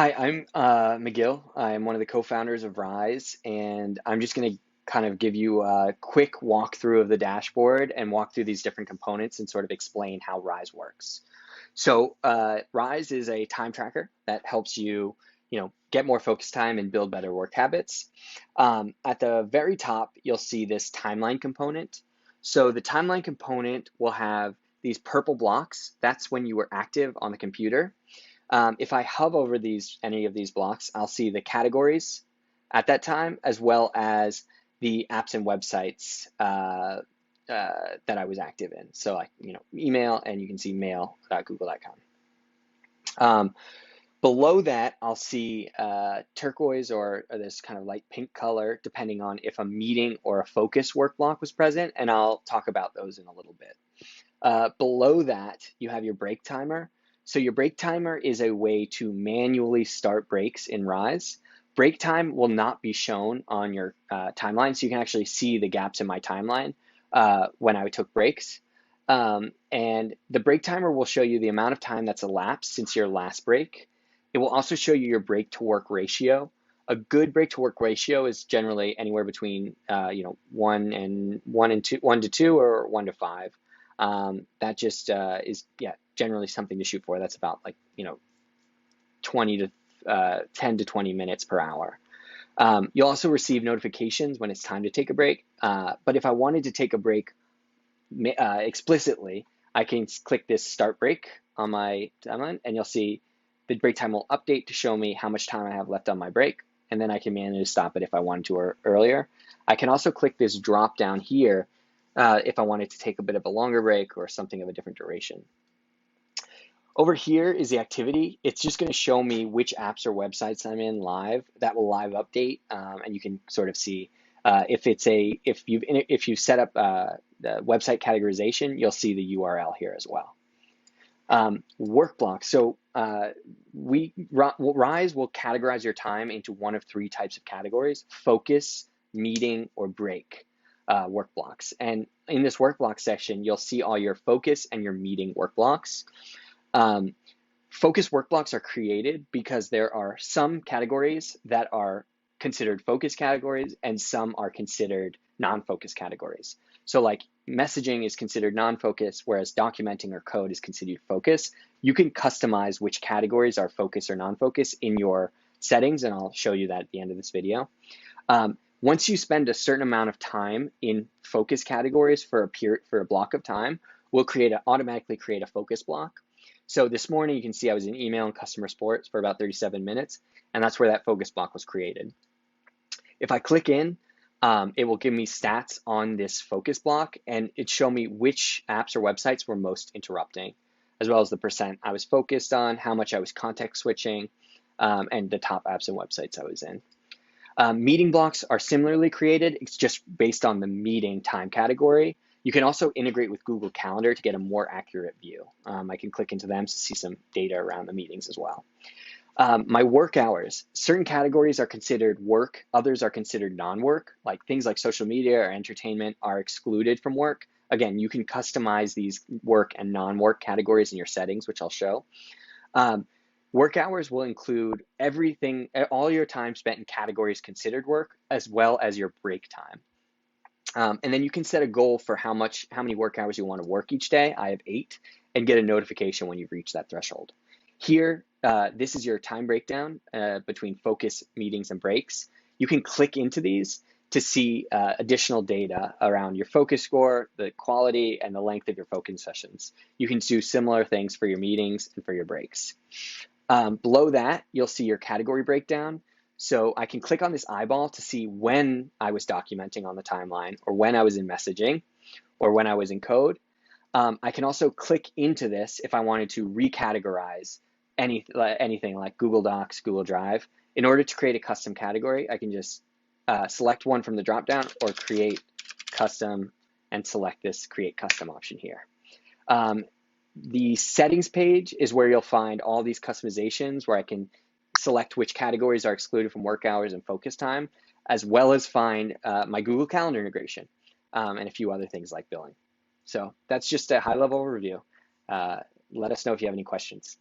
Hi, I'm McGill. I'm one of the co-founders of Rise, and I'm just going to kind of give you a quick walkthrough of the dashboard and walk through these different components and sort of explain how Rise works. So Rise is a time tracker that helps you, get more focus time and build better work habits. At the very top, you'll see this timeline component. So the timeline component will have these purple blocks. That's when you were active on the computer. If I hover over any of these blocks, I'll see the categories at that time, as well as the apps and websites that I was active in. So like, email, and you can see mail.google.com. Below that, I'll see turquoise or this kind of light pink color, depending on if a meeting or a focus work block was present, and I'll talk about those in a little bit. Below that, you have your break timer. So your break timer is a way to manually start breaks in Rise. Break time will not be shown on your timeline, so you can actually see the gaps in my timeline when I took breaks. And the break timer will show you the amount of time that's elapsed since your last break. It will also show you your break to work ratio. A good break to work ratio is generally anywhere between 1 to 2 or 1 to 5. That just is generally something to shoot for. That's about 10 to 20 minutes per hour. You'll also receive notifications when it's time to take a break. But if I wanted to take a break explicitly, I can click this start break on my timeline, and you'll see the break time will update to show me how much time I have left on my break, and then I can manually stop it if I wanted to earlier. I can also click this drop down here if I wanted to take a bit of a longer break or something of a different duration. Over here is the activity. It's just going to show me which apps or websites I'm in live. That will live update, and you can sort of see if you've set up the website categorization, you'll see the URL here as well. Work blocks. So Rise will categorize your time into one of three types of categories: focus, meeting, or break work blocks. And in this work block section, you'll see all your focus and your meeting work blocks. Focus work blocks are created because there are some categories that are considered focus categories and some are considered non-focus categories. So like messaging is considered non-focus, whereas documenting or code is considered focus. You can customize which categories are focus or non-focus in your settings, and I'll show you that at the end of this video. Once you spend a certain amount of time in focus categories for a block of time, we'll automatically create a focus block. So this morning, you can see I was in email and customer support for about 37 minutes, and that's where that focus block was created. If I click in, it will give me stats on this focus block, and it show me which apps or websites were most interrupting, as well as the percent I was focused on, how much I was context switching, and the top apps and websites I was in. Meeting blocks are similarly created. It's just based on the meeting time category. You can also integrate with Google Calendar to get a more accurate view. I can click into them to see some data around the meetings as well. My work hours. Certain categories are considered work, others are considered non-work, like things like social media or entertainment are excluded from work. Again, you can customize these work and non-work categories in your settings, which I'll show. Work hours will include everything, all your time spent in categories considered work, as well as your break time. And then you can set a goal for how many work hours you want to work each day. I have 8, and get a notification when you've reached that threshold. Here, this is your time breakdown between focus, meetings, and breaks. You can click into these to see additional data around your focus score, the quality, and the length of your focus sessions. You can do similar things for your meetings and for your breaks. Below that, you'll see your category breakdown. So I can click on this eyeball to see when I was documenting on the timeline, or when I was in messaging, or when I was in code. I can also click into this if I wanted to recategorize anything like Google Docs, Google Drive. In order to create a custom category, I can just select one from the dropdown, or create custom, and select this create custom option here. The settings page is where you'll find all these customizations, where I can select which categories are excluded from work hours and focus time, as well as find my Google Calendar integration and a few other things like billing. So that's just a high-level overview. Let us know if you have any questions.